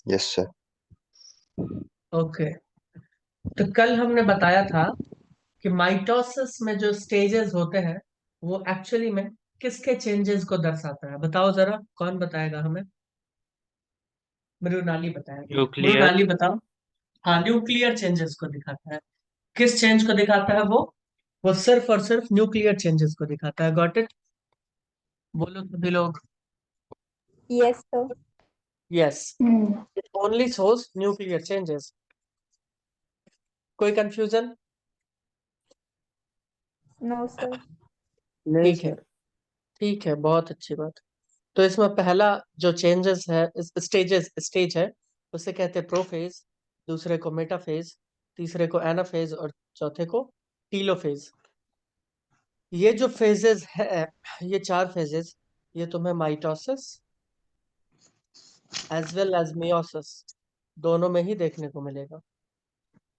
Yes sir. Okay. तो कल हमने बताया था कि माइटोसिस में जो स्टेजेस होते हैं वो एक्चुअली में किसके चेंजेस को दर्शाता है? बताओ जरा, कौन बताएगा हमें? मृणाली बताएगी। न्यूक्लियर। मृणाली बताओ। हाँ, न्यूक्लियर चेंजेस को दिखाता है। किस चेंज को दिखाता है वो सिर्फ और सिर्फ न्यूक्लियर चेंजेस को दिखाता है। Got it? बोलो सभी लोग। Yes, sir. Yes, it only shows nuclear changes. कोई कंफ्यूजन? No, sir. नहीं ठीक है, सर। ठीक है, बहुत अच्छी बात। तो इसमें पहला जो चेंजेस है, स्टेज है, उसे कहते हैं प्रोफेज, दूसरे को मेटाफेज, तीसरे को एनाफेज और चौथे को टीलोफेज। ये जो फेजेस है, ये चार फेजेस, ये तुम्हें mitosis as well as meiosis दोनों में ही देखने को मिलेगा,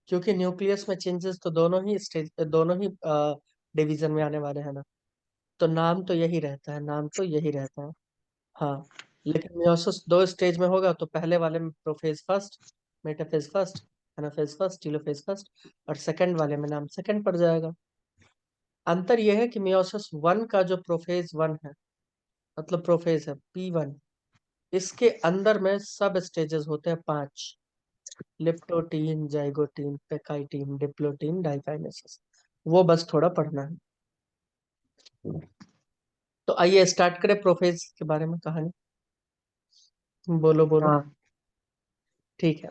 क्योंकि न्यूक्लियस में चेंजेस तो दोनों ही डिवीजन में आने वाले हैं ना। तो नाम तो यही रहता है, नाम तो यही रहता है। हाँ, लेकिन मियोसिस दो स्टेज में होगा, तो पहले वाले में prophase first, metaphase first, anaphase first, telophase first, और सेकंड वाले में नाम सेकंड पड़ जाएगा। अंतर यह है कि मियोसिस वन का जो प्रोफेज वन है, मतलब प्रोफेज है P1, इसके अंदर में सब स्टेजेस होते हैं पांच: लिप्टोटीन, जाइगोटीन, पेकाइटीन, डिप्लोटीन, डाइकाइनेसिस। वो बस थोड़ा पढ़ना है। तो आइए स्टार्ट करें प्रोफेज के बारे में कहानी। बोलो बोलो। हाँ। ठीक है।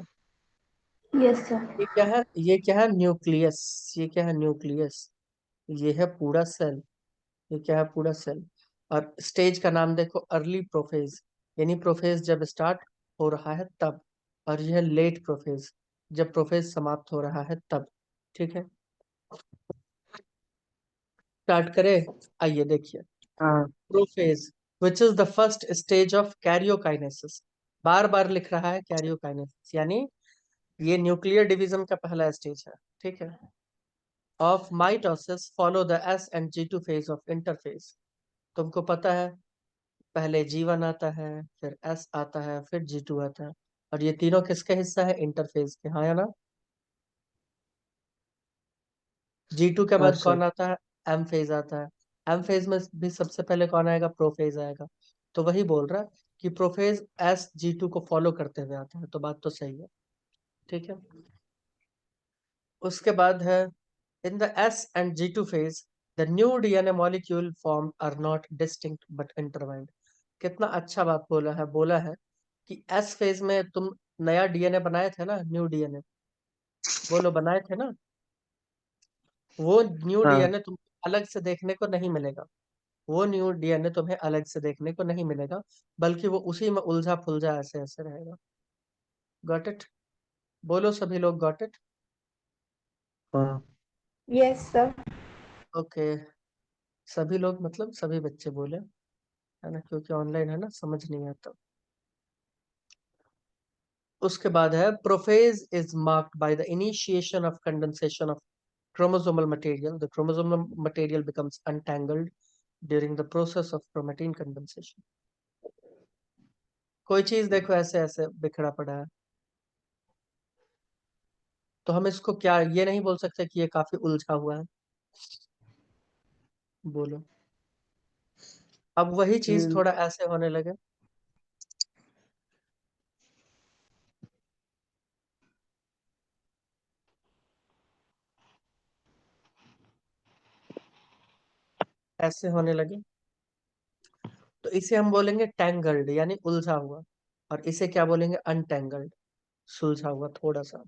Yes, sir. ये क्या है? ये क्या है? न्यूक्लियस। ये क्या है? न्यूक्लियस। ये है पूरा सेल। ये क्या है? पूरा सेल। और स्टेज का नाम देखो, अर्ली प्रोफेज, यानी प्रोफेज जब स्टार्ट हो रहा है तब। और यह लेट प्रोफेज, जब प्रोफेज समाप्त हो रहा है तब। ठीक है, स्टार्ट करें। आइए देखिए। हाँ। Prophase, which is the first stage of karyokinesis. बार बार लिख रहा है कैरियोकाइनेसिस, यानी ये न्यूक्लियर डिवीजन का पहला स्टेज है। ठीक है। Of mitosis follow the S and G2 phase of interphase. तुमको पता है, पहले G1 आता है, फिर S आता है, फिर G2 आता है, और ये तीनों किसके हिस्सा है? इंटरफेज के। हाँ या ना? G2 के हाँ बाद सर। कौन आता है? M फेज आता है। M फेज में भी सबसे पहले कौन आएगा? प्रोफेज आएगा। तो वही बोल रहा है कि प्रोफेज S G2 को फॉलो करते हुए आता है, तो बात तो सही है। ठीक है। उसके बाद है, in the S and G2 phase, the new DNA molecule formed are not distinct but intertwined. कितना अच्छा बात बोला है कि S फेज में तुम नया डीएनए बनाए थे ना, न्यू डीएनए। बोलो, बनाए थे ना? वो न्यू हाँ। डीएनए तुम अलग से देखने को नहीं मिलेगा। वो न्यू डीएनए तुम्हें अलग से देखने को नहीं मिलेगा, बल्कि वो उसी में उलझा फुलझा ऐसे ऐसे रहेगा। Got it? बोलो सभी लोग, गॉट इट? हाँ। Yes, sir. ओके। सभी लोग मतलब सभी बच्चे बोले, है ना, क्योंकि ऑनलाइन है ना, समझ नहीं आता। उसके बाद है, prophase is marked by the initiation of condensation of chromosomal material. The chromosomal material becomes untangled during the process of chromatin condensation. कोई चीज देखो ऐसे ऐसे बिखरा पड़ा है, तो हम इसको क्या ये नहीं बोल सकते कि ये काफी उलझा हुआ है? बोलो। अब वही चीज थोड़ा ऐसे होने लगे, ऐसे होने लगे, तो इसे हम बोलेंगे टैंगल्ड, यानी उलझा हुआ। और इसे क्या बोलेंगे? अनटैंगल्ड, सुलझा हुआ थोड़ा सा।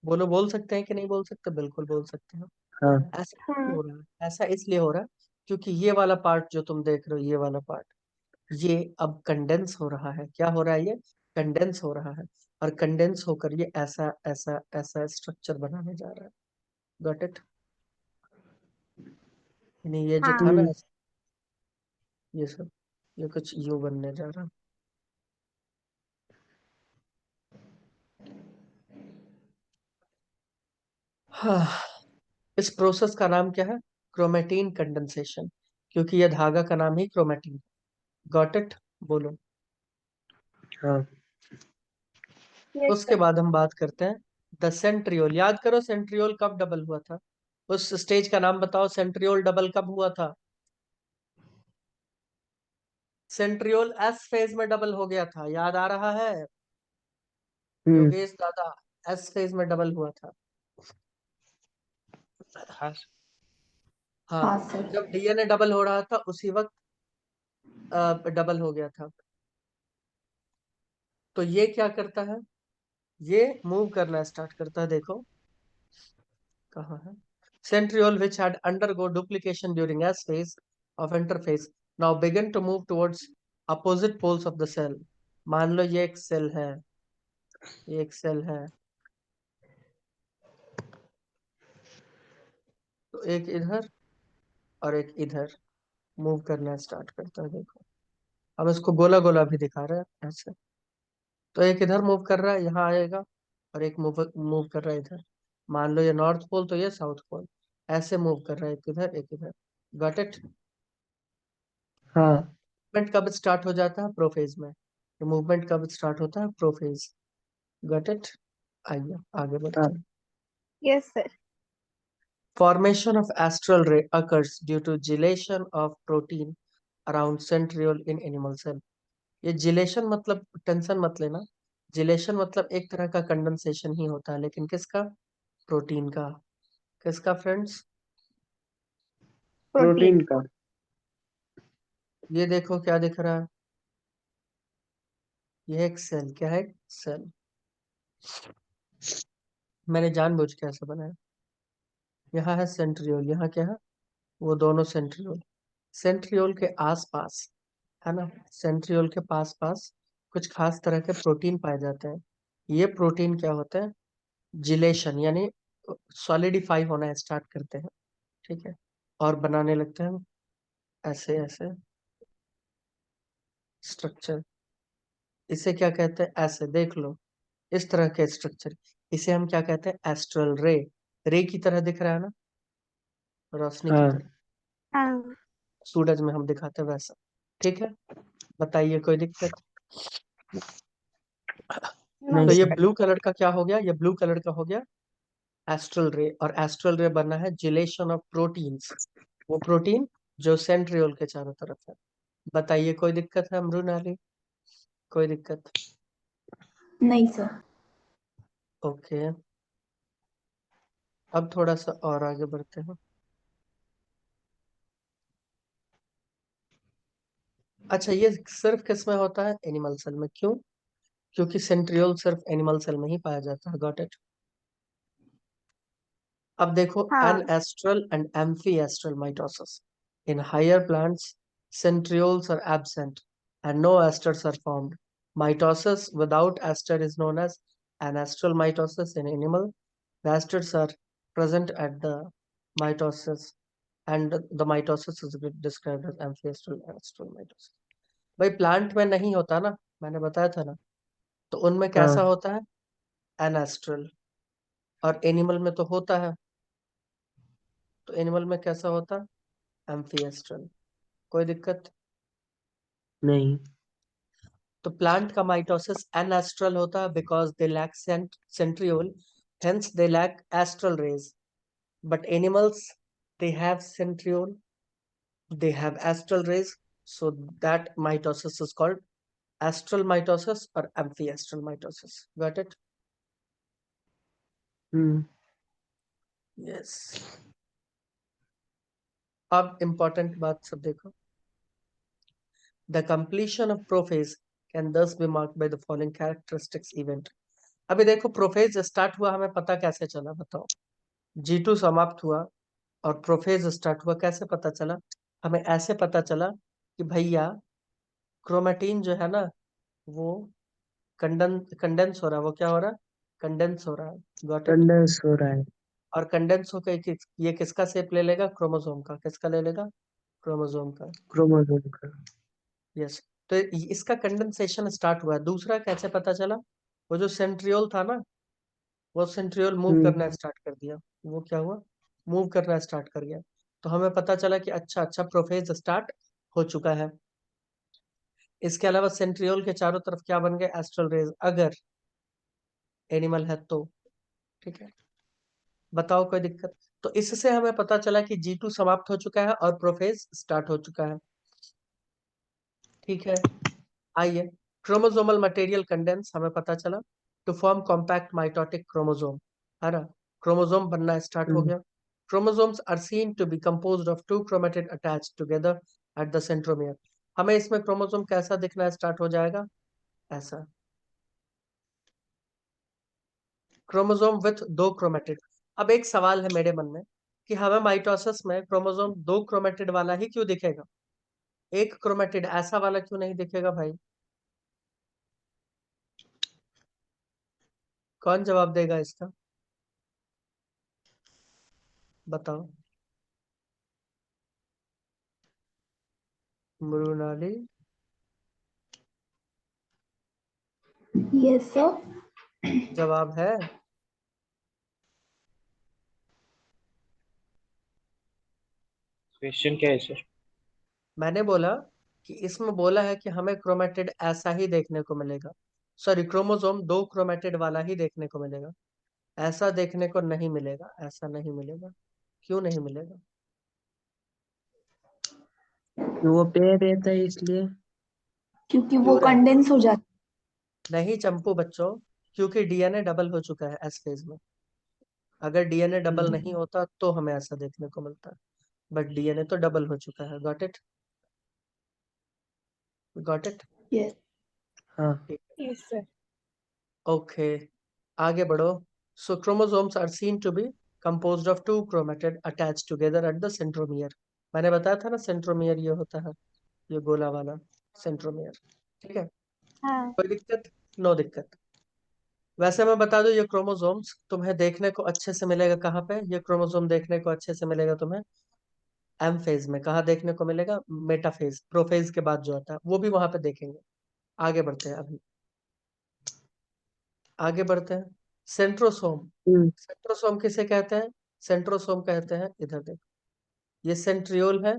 बोलो, बोल सकते हैं कि नहीं बोल सकते? बिल्कुल बोल सकते हैं। हाँ। ऐसा क्यों हो रहा है? ऐसा इसलिए हो रहा है क्योंकि ये वाला पार्ट जो तुम देख रहे हो, ये वाला पार्ट, ये अब कंडेंस हो रहा है। क्या हो रहा है? ये कंडेंस हो रहा है, और कंडेंस होकर ये ऐसा ऐसा ऐसा स्ट्रक्चर बनाने जा रहा है। Got it? यानी ये जो था हाँ. ना, हम्म। ये सब, ये कुछ यू बनने जा रहा है। हाँ, इस प्रोसेस का नाम क्या है? क्रोमेटीन कंडेंसेशन, क्योंकि ये धागा का नाम ही क्रोमेटीन। Got it? बोलो। हाँ Yes, उसके sir. बाद हम बात करते हैं द सेंट्रियोल। याद करो सेंट्रियोल कब डबल हुआ था, उस स्टेज का नाम बताओ। सेंट्रियोल डबल कब हुआ था? सेंट्रियोल एस फेज में डबल हो गया था, याद आ रहा है योगेश दादा? एस फेज में डबल हुआ था। हाँ हाँ, हाँ सर. जब डीएनए डबल हो रहा था उसी वक्त डबल हो गया था। तो ये क्या करता है, ये मूव करना स्टार्ट करता है। देखो कहाँ है centriole which had undergo duplication during S phase of interphase now begin to move towards opposite poles of the cell। मान लो ये एक सेल है, ये एक सेल है, तो एक इधर और एक इधर मूव करना स्टार्ट करता है। देखो अब इसको गोला गोला भी दिखा रहा है ऐसे। तो एक इधर मूव कर रहा है, यहाँ आएगा, और एक मूव मूव कर रहा है इधर। मान लो ये नॉर्थ पोल तो ये साउथ पोल, ऐसे मूव कर रहा है, एक इधर एक इधर। Got it? हाँ मूवमेंट कब स्टार्ट हो जाता है? प्रोफेज में। तो मूवमेंट कब स्टार्ट होता है? प्रोफेज। Got it? आइए आगे हाँ बढ़ते हैं। Yes, sir. Formation of astral ray occurs due to gelation of protein around centriole in animal cell. ये जिलेशन मतलब टेंशन मत लेना, जिलेशन मतलब एक तरह का कंडेंसेशन ही होता है, लेकिन किसका? प्रोटीन का। किसका फ्रेंड्स? Protein Protein. का। ये देखो क्या दिख रहा है, ये एक सेल। क्या है? सेल। मैंने जानबूझ के ऐसा बनाया। यहाँ है सेंट्रियोल, यहाँ क्या है? वो दोनों सेंट्रियोल। सेंट्रियोल के आसपास है ना, सेंट्रियोल के पास पास कुछ खास तरह के प्रोटीन पाए जाते हैं। ये प्रोटीन क्या होते हैं? जिलेशन यानी सॉलिडिफाई होना स्टार्ट करते हैं, ठीक है, और बनाने लगते हैं ऐसे ऐसे स्ट्रक्चर। इसे क्या कहते हैं? ऐसे देख लो, इस तरह के स्ट्रक्चर। इसे हम क्या कहते हैं? एस्ट्रल रे। रे की तरह दिख रहा है ना, रोशनी की हाँ तरह, हाँ. सूरज में हम दिखाते हैं वैसा। ठीक है, बताइए कोई दिक्कत? No, तो नहीं ये सर। ब्लू कलर का क्या हो गया? ये ब्लू कलर का हो गया एस्ट्रल रे। और एस्ट्रल रे बनना है जिलेशन ऑफ प्रोटीन्स, वो प्रोटीन जो सेंट्रियोल के चारों तरफ है। बताइए कोई दिक्कत है अमरू नाली? कोई दिक्कत? नहीं सर. ओके, अब थोड़ा सा और आगे बढ़ते हैं। अच्छा, ये सिर्फ किस में होता है? एनिमल सेल में। क्यों? क्योंकि सेंट्रियोल सिर्फ एनिमल सेल में ही पाया जाता है। Got it? अब देखो हाँ. ancestral and amphiestral mitosis. In higher plants, centrioles are absent and no esters are formed. Mitosis without ester is known as ancestral mitosis in animal. The esters are present at the mitosis, and the mitosis is described as amphiestral and estral mitosis. भाई plant में नहीं होता ना, मैंने बताया था ना, तो उनमें हाँ कैसा होता है? एनास्ट्रल। और एनिमल में तो होता है, तो एनिमल में कैसा होता है? एम्फिएस्ट्रल। कोई दिक्कत? नहीं। तो प्लांट का माइटोसिस एनास्ट्रल होता है because they lack centriole, hence they lack astral rays. But animals, they have centriole, they have astral rays, so that mitosis is called astral mitosis or amphiastral mitosis. Got it? Hmm Yes. अब important बात सब देखो। The completion of prophase can thus be marked by the following characteristics event. अभी देखो prophase start हुआ, हमें पता कैसे चला बताओ? G2 समाप्त हुआ और प्रोफेज स्टार्ट हुआ, कैसे पता चला? हमें ऐसे पता चला कि भैया क्रोमेटिन जो है ना, वो कंडेंस हो रहा है। वो क्या हो रहा है? कंडेंस हो रहा है। Got it? कंडेंस हो रहा है। और कंडेंस होकर ये किसका शेप ले लेगा? क्रोमोसोम का। किसका ले लेगा? क्रोमोसोम का। क्रोमोसोम का। यस। तो इसका कंडेंसेशन स्टार्ट हुआ है। दूसरा कैसे पता चला? वो जो सेंट्रियोल था ना, वो सेंट्रियोल मूव करना हम्म स्टार्ट कर दिया। वो क्या हुआ? मूव करना स्टार्ट कर गया। तो हमें पता चला कि अच्छा अच्छा प्रोफेज स्टार्ट हो चुका है। इसके अलावा सेंट्रियोल के चारों तरफ क्या बन गए, एस्ट्रल रेज, अगर एनिमल है तो। ठीक है, बताओ कोई दिक्कत? तो इससे हमें पता चला कि G2 समाप्त हो चुका है और प्रोफेज स्टार्ट हो चुका है। ठीक है, आइए, क्रोमोसोमल मटेरियल कंडेंस हमें पता चला to form compact mitotic chromosome, है ना? क्रोमोसोम बनना स्टार्ट हो गया। Chromosomes are seen to be composed of 2 chromatid attached together at the centromere. हमें इसमें क्रोमोसोम कैसा दिखना स्टार्ट हो जाएगा, ऐसा, क्रोमोसोम विथ 2 क्रोमेटिड। अब एक सवाल है मेरे मन में कि हमें माइटोसिस में क्रोमोसोम 2 क्रोमेटिड वाला ही क्यों दिखेगा, एक क्रोमेटिड ऐसा वाला क्यों नहीं दिखेगा भाई? कौन जवाब देगा इसका, बताओ? मृणाली? Yes, sir. जवाब है? क्वेश्चन क्या है सर? मैंने बोला कि इसमें बोला है कि हमें क्रोमेटिड ऐसा ही देखने को मिलेगा, सॉरी, क्रोमोसोम 2 क्रोमेटिड वाला ही देखने को मिलेगा, ऐसा देखने को नहीं मिलेगा, ऐसा नहीं मिलेगा। क्यों नहीं मिलेगा? वो पेड़ रहता है इसलिए। क्योंकि वो क्यों रहता? कंडेंस हो जाता नहीं चंपू बच्चों, क्योंकि डीएनए डबल हो चुका है एस फेज में। अगर डीएनए डबल नहीं होता तो हमें ऐसा देखने को मिलता, बट डीएनए तो डबल हो चुका है। Got it? Got it? है। Yes. हाँ। Yes, sir. ओके, आगे बढ़ो। So chromosomes are seen to be composed of 2 chromatid attached together at the centromere। मैंने बताया था ना सेंट्रोमियर ये होता है, ये गोला वाला सेंट्रोमियर। ठीक है, हाँ। कोई दिक्कत? नो दिक्कत। वैसे मैं बता दूं, ये क्रोमोसोम्स तुम्हें देखने को अच्छे से मिलेगा कहाँ पे, ये क्रोमोसोम देखने को अच्छे से मिलेगा तुम्हें एम फेज में। कहाँ देखने को मिलेगा? मेटाफेज, प्रोफेज के बाद जो आता है वो भी वहां पे देखेंगे। आगे बढ़ते हैं, अभी आगे बढ़ते हैं। सेंट्रोसोम, सेंट्रोसोम किसे कहते हैं? सेंट्रोसोम कहते हैं, इधर देखो, ये सेंट्रियोल है।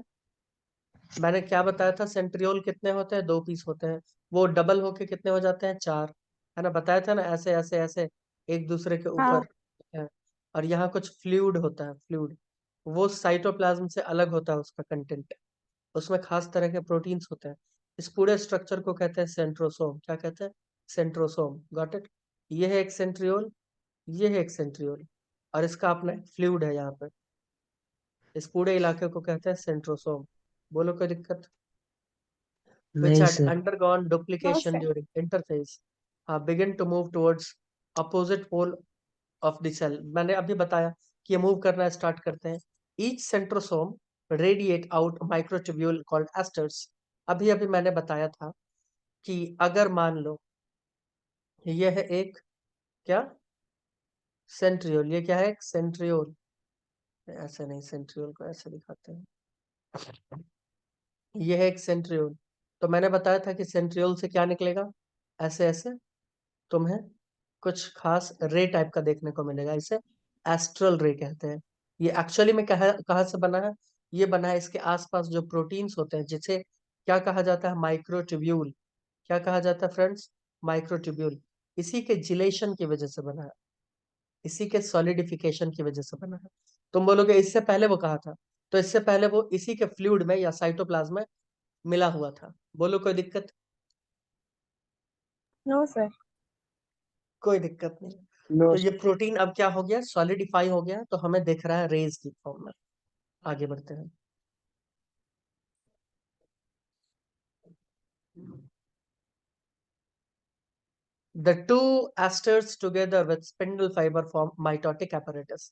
मैंने क्या बताया था, सेंट्रियोल कितने होते हैं, 2 पीस होते हैं, वो डबल होके कितने हो जाते हैं, 4, है ना? बताया था ना, ऐसे ऐसे ऐसे एक दूसरे के हाँ। ऊपर है। और यहाँ कुछ फ्लूइड होता है, फ्लूइड, वो साइटोप्लाज्म से अलग होता है उसका कंटेंट, उसमें खास तरह के प्रोटीन्स होते हैं। इस पूरे स्ट्रक्चर को कहते हैं सेंट्रोसोम। क्या कहते हैं? सेंट्रोसोम। Got it? ये है एक सेंट्रियोल, ये है एक सेंट्रियोल, और इसका अपना फ्लूइड है यहाँ पे। इस पूरे इलाके को कहते हैं सेंट्रोसोम। बोलो कोई दिक्कत? Which नहीं had sir. undergone No, duplication sir. during interphase begin to move towards opposite pole of the cell। मैंने अभी बताया कि ये मूव करना स्टार्ट करते हैं। Each centrosome radiate out microtubule called asters। अभी अभी मैंने बताया था कि अगर मान लो ये है एक क्या, सेंट्रियोल, ये क्या है, एक सेंट्रियोल, ऐसे नहीं, सेंट्रियोल को ऐसे दिखाते हैं, ये है एक सेंट्रियोल। तो मैंने बताया था कि सेंट्रियोल से क्या निकलेगा, ऐसे ऐसे तुम्हें कुछ खास रे टाइप का देखने को मिलेगा, इसे एस्ट्रल रे कहते हैं। ये एक्चुअली में कहाँ कहाँ से बना है, ये बना है इसके आसपास जो प्रोटीन्स होते हैं, जिसे क्या कहा जाता है, माइक्रोट्यूब्यूल। क्या कहा जाता है फ्रेंड्स? माइक्रोट्यूब्यूल। इसी के जिलेशन की वजह से बना है, इसी के सॉलिडिफिकेशन की वजह से बना है। तुम बोलोगे इससे पहले वो कहा था, तो इससे पहले वो इसी के फ्लूइड में या साइटोप्लाज्म में मिला हुआ था। बोलो कोई दिक्कत? No, sir. कोई दिक्कत नहीं। नो तो ये प्रोटीन अब क्या हो गया, सॉलिडिफाई हो गया, तो हमें दिख रहा है रेज की फॉर्म में। आगे बढ़ते हैं। The two asters together with spindle fiber form mitotic apparatus।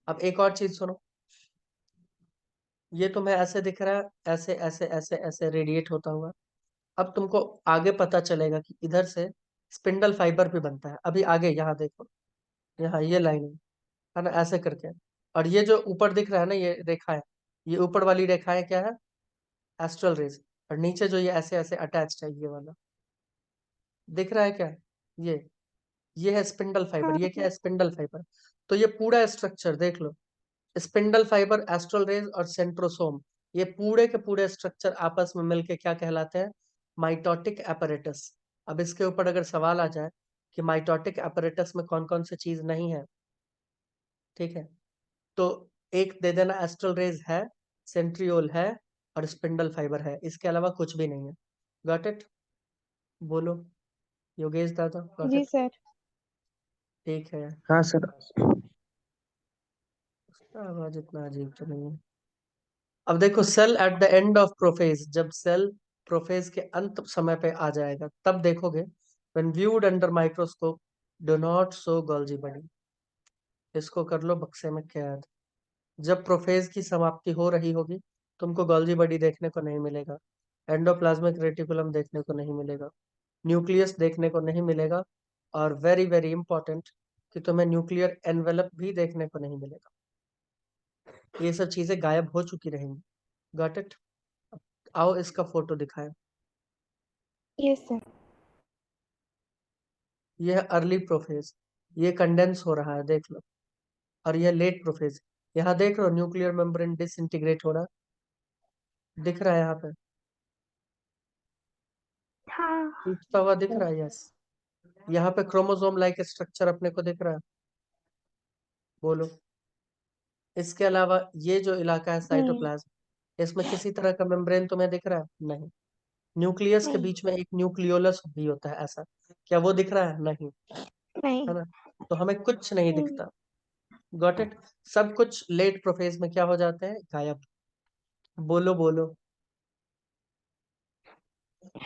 अब एक और चीज सुनो, ये तुम्हें ऐसे दिख रहा है, ऐसे ऐसे ऐसे ऐसे रेडिएट होता हुआ। अब तुमको आगे पता चलेगा कि इधर से स्पिंडल फाइबर भी बनता है। अभी आगे यहाँ देखो, यहाँ ये लाइन है ना, ऐसे करके। और ये जो ऊपर दिख रहा है ना, ये रेखा है, ये ऊपर वाली रेखा है, क्या है, एस्ट्रल रेज। और नीचे जो ये ऐसे ऐसे अटैच्ड है, ये वाला दिख रहा है क्या, ये है स्पिंडल फाइबर। ये क्या है, स्पिंडल फाइबर। तो ये पूरा स्ट्रक्चर देख लो, स्पिंडल फाइबर, एस्ट्रल रेज और सेंट्रोसोम, ये पूरे के पूरे स्ट्रक्चर आपस में मिलके क्या कहलाते हैं, माइटोटिक apparatus। अब इसके ऊपर अगर सवाल आ जाए कि माइटोटिक apparatus में कौन कौन सी चीज नहीं है, ठीक है, तो एक दे देना, एस्ट्रल रेज है, सेंट्रियोल है और स्पिंडल फाइबर है, इसके अलावा कुछ भी नहीं है। Got it? बोलो योगेश दादा, गॉट जी इट? सर। ठीक है। हाँ सर। आवाज इतना अजीब तो नहीं है। अब देखो, cell at the end of prophase, जब सेल प्रोफेज के अंत समय पे आ जाएगा तब देखोगे, when viewed under microscope do not show Golgi body। इसको कर लो बक्से में कैद। जब प्रोफेज की समाप्ति हो रही होगी तुमको गोल्जी बॉडी देखने को नहीं मिलेगा, एंडोप्लाज्मिक रेटिकुलम देखने को नहीं मिलेगा, न्यूक्लियस देखने को नहीं मिलेगा, और वेरी वेरी इंपॉर्टेंट कि तुम्हें न्यूक्लियर एनवेलप भी देखने को नहीं मिलेगा। ये सब चीजें गायब हो चुकी रहेंगी। Got it? आओ इसका फोटो दिखाएं। Yes sir. ये है अर्ली प्रोफेज, ये कंडेंस हो रहा है, देख लो। और ये लेट प्रोफेज, यहाँ देख लो न्यूक्लियर मेम्ब्रेन डिसइंटीग्रेट हो रहा है, दिख रहा है यहाँ पे, हाँ। टूटता हुआ दिख रहा है। यस, यहाँ पे क्रोमोसोम लाइक स्ट्रक्चर अपने को दिख रहा है। बोलो। इसके अलावा ये जो इलाका है साइटोप्लाज्म, इसमें किसी तरह का मेम्ब्रेन तुम्हें दिख रहा है? नहीं। न्यूक्लियस के नहीं। बीच में एक न्यूक्लियोलस भी होता है, ऐसा क्या वो दिख रहा है? नहीं, नहीं। है ना? तो हमें कुछ नहीं दिखता। Got it? सब कुछ लेट प्रोफेज में क्या हो जाते हैं? गायब। बोलो बोलो।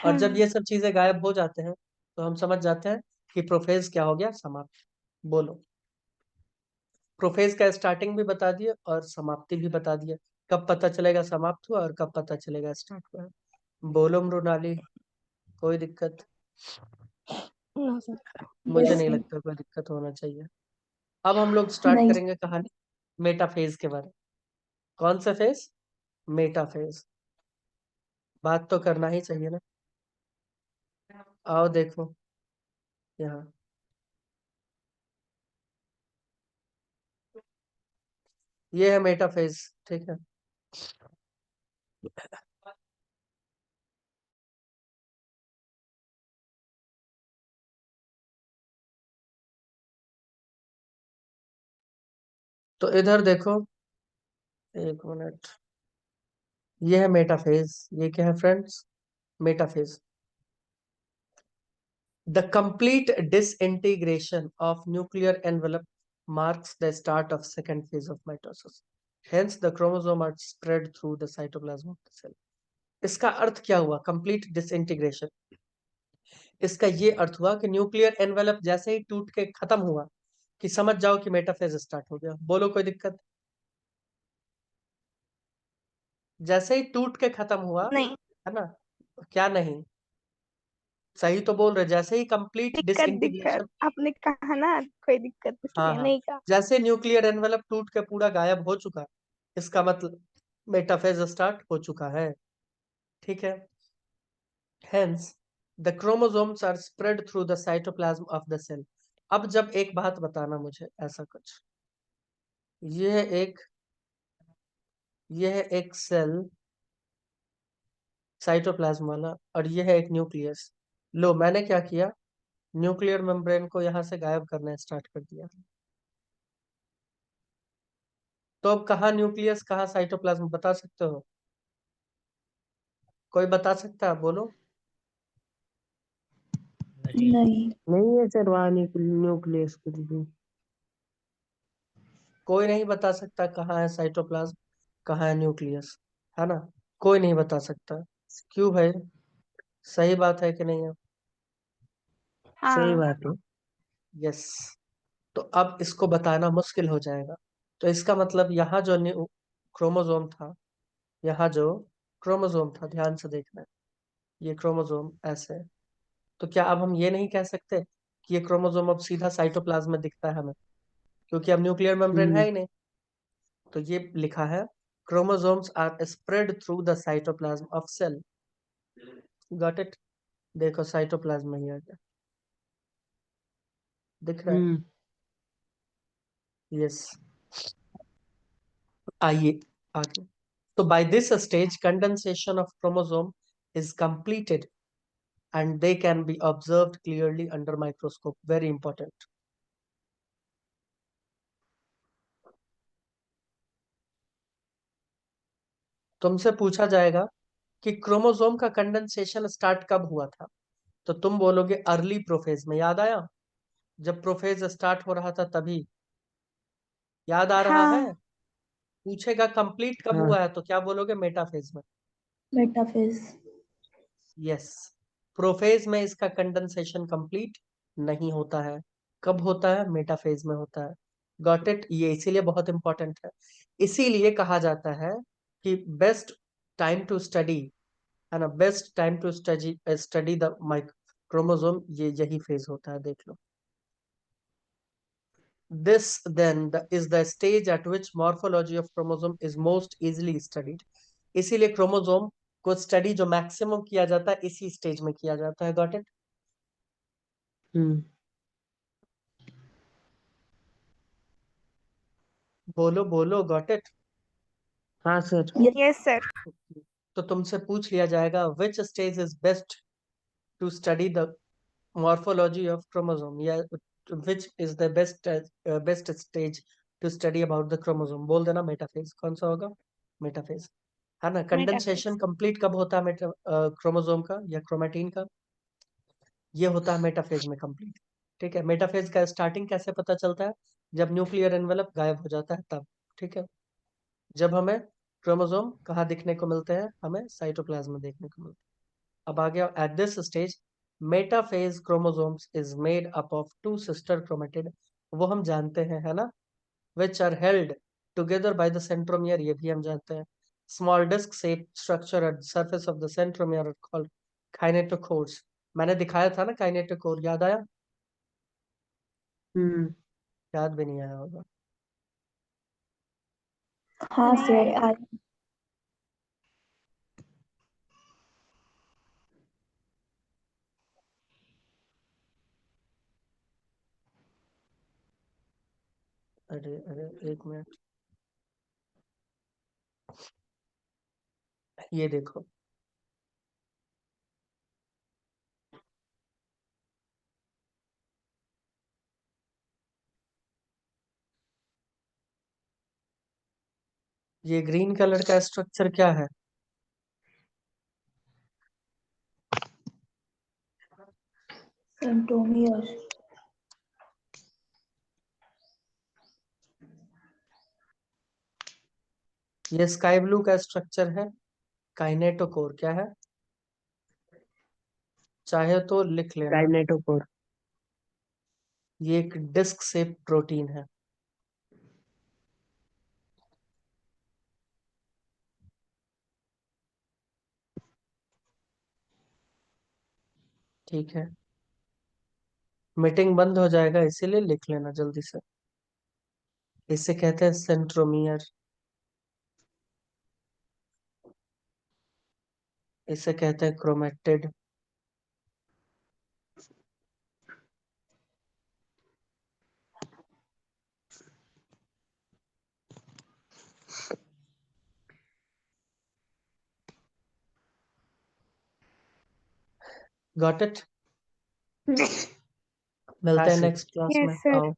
और जब हाँ। ये सब चीजें गायब हो जाते हैं तो हम समझ जाते हैं कि प्रोफेज क्या हो गया? समाप्त। बोलो। प्रोफेज का स्टार्टिंग भी बता दिए और समाप्ति भी बता दिए। कब पता चलेगा समाप्त हुआ और कब पता चलेगा स्टार्ट हुआ है? बोलो मृणाली, कोई दिक्कत? No sir. मुझे यस नहीं सर। लगता कोई दिक्कत होना चाहिए। अब हम लोग स्टार्ट नहीं। करेंगे कहानी मेटाफेज के बारे में। कौन सा फेज? मेटाफेज। बात तो करना ही चाहिए ना। आओ देखो यहाँ, ये है मेटाफेज, ठीक है। तो इधर देखो, एक मिनट, ये है मेटाफेज। ये क्या है friends? Metaphase. The complete disintegration of nuclear envelope marks the start of second phase of mitosis. Hence, the chromosome are spread through the cytoplasm of the cell. इसका अर्थ क्या हुआ? Complete disintegration. इसका ये अर्थ हुआ कि न्यूक्लियर एनवेलप जैसे ही टूट के खत्म हुआ कि समझ जाओ कि मेटाफेज स्टार्ट हो गया। बोलो कोई दिक्कत? जैसे ही टूट के खत्म हुआ, नहीं। है ना? क्या नहीं? सही तो बोल रहे, जैसे ही कंप्लीट दिक्कत दिक्कत डिसइंटीग्रेशन। आपने कहा ना, कोई दिक्कत हाँ इसलिए हाँ, नहीं कहा। जैसे न्यूक्लियर एनवेलप टूट के पूरा गायब हो चुका, इसका मतलब मेटाफेज स्टार्ट हो चुका है, ठीक है। Hence, the chromosomes are spread through the cytoplasm of the cell। अब जब एक बात बताना मुझे, ऐसा कुछ, यह यह एक सेल साइटोप्लाज्म वाला, और यह है एक न्यूक्लियस। लो, मैंने क्या किया? न्यूक्लियर मेम्ब्रेन को यहां से गायब करना स्टार्ट कर दिया। तो अब कहाँ न्यूक्लियस कहाँ साइटोप्लाज्म, बता सकते हो? कोई बता सकता है? बोलो। नहीं। नहीं है सर, वहाँ न्यूक्लियस कुछ भी। कोई नहीं बता सकता कहाँ है साइटोप्लाज्म, कहाँ है न्यूक्लियस, है ना? कोई नहीं बता सकता। क्यों भाई? सही बात है कि नहीं है? सही हाँ। बात है। यस। तो अब इसको बताना मुश्किल हो जाएगा। तो इसका मतलब यहाँ जो क्रोमोसोम था, यहाँ जो क्रोमोसोम था, ध्यान से देखना है, ये क्रोमोसोम ऐसे। तो क्या अब हम ये नहीं कह सकते कि ये क्रोमोसोम अब सीधा साइटोप्लाज्म में दिखता है हमें, क्योंकि अब न्यूक्लियर मेम्ब्रेन है हम्म। ही नहीं। तो ये लिखा है, chromosomes are spread through the cytoplasm of cell. Got it? देखो साइटोप्लाज्म में ही आ गया, दिख रहा है? हम्म। यस। आइए आगे। तो by this stage condensation of chromosome is completed and they can be observed clearly under microscope. Very important. तुमसे पूछा जाएगा कि क्रोमोसोम का कंडेंसेशन स्टार्ट कब हुआ था, तो तुम बोलोगे अर्ली प्रोफेज में। याद आया? जब प्रोफेज स्टार्ट हो रहा था तभी। याद आ रहा है? हाँ, पूछेगा कंप्लीट कब हाँ हुआ है, तो क्या बोलोगे? मेटाफेज में। मेटाफेज। यस, प्रोफेज में इसका कंडेंसेशन कंप्लीट नहीं होता है। कब होता है? मेटाफेज में होता है। Got it? ये इसीलिए बहुत इंपॉर्टेंट है। इसीलिए कहा जाता है कि बेस्ट टाइम टू स्टडी, है ना, best time to study the chromosome, ये यही फेज होता है। देख लो। This then is the stage at which morphology of chromosome is most easily studied. इसीलिए क्रोमोसोम को स्टडी जो मैक्सिमम किया जाता है इसी स्टेज में किया जाता है। Got it? हम्म बोलो बोलो, गॉट इट? हाँ सर। Yes sir. तो तुमसे पूछ लिया जाएगा which stage is best to study the morphology of chromosome, या which is the best stage to study about the chromosome। बोल देना मेटाफेज। कौन सा होगा? मेटाफेज, है ना। मेटाफेज। कंडेंसेशन कंप्लीट कब होता है क्रोमोसोम का या क्रोमेटिन का? ये होता है मेटाफेज में कंप्लीट। ठीक है। मेटाफेज का स्टार्टिंग कैसे पता चलता है? जब न्यूक्लियर एनवेलप गायब हो जाता है तब। ठीक है। जब हमें क्रोमोसोम कहाँ दिखने को मिलते हैं? हमें साइटोप्लाज्म में देखने को मिलते हैं। अब आ गया at this stage metaphase chromosomes is made up of two sister chromatid. वो हम जानते हैं, है ना, which are held together by the centromere, ये भी हम जानते हैं। Small disc shaped structure at the surface of the centromere are called kinetochores। मैंने दिखाया था ना kinetochore, याद आया? हम्म याद भी नहीं आया होगा। हाँ सर, आज। अरे अरे, एक मिनट, ये देखो। ये ग्रीन कलर का स्ट्रक्चर क्या है? सेंट्रोमियर। ये स्काई ब्लू का स्ट्रक्चर है काइनेटोकोर। क्या है? चाहे तो लिख लेना। काइनेटोकोर। ये एक डिस्क शेप प्रोटीन है। ठीक है। मीटिंग बंद हो जाएगा, इसीलिए लिख लेना जल्दी से। इसे कहते हैं सेंट्रोमियर, इसे कहते हैं क्रोमेटिड। Got it? हाँ मिलते हैं सर। नेक्स्ट क्लास में। Yes sir. आओ।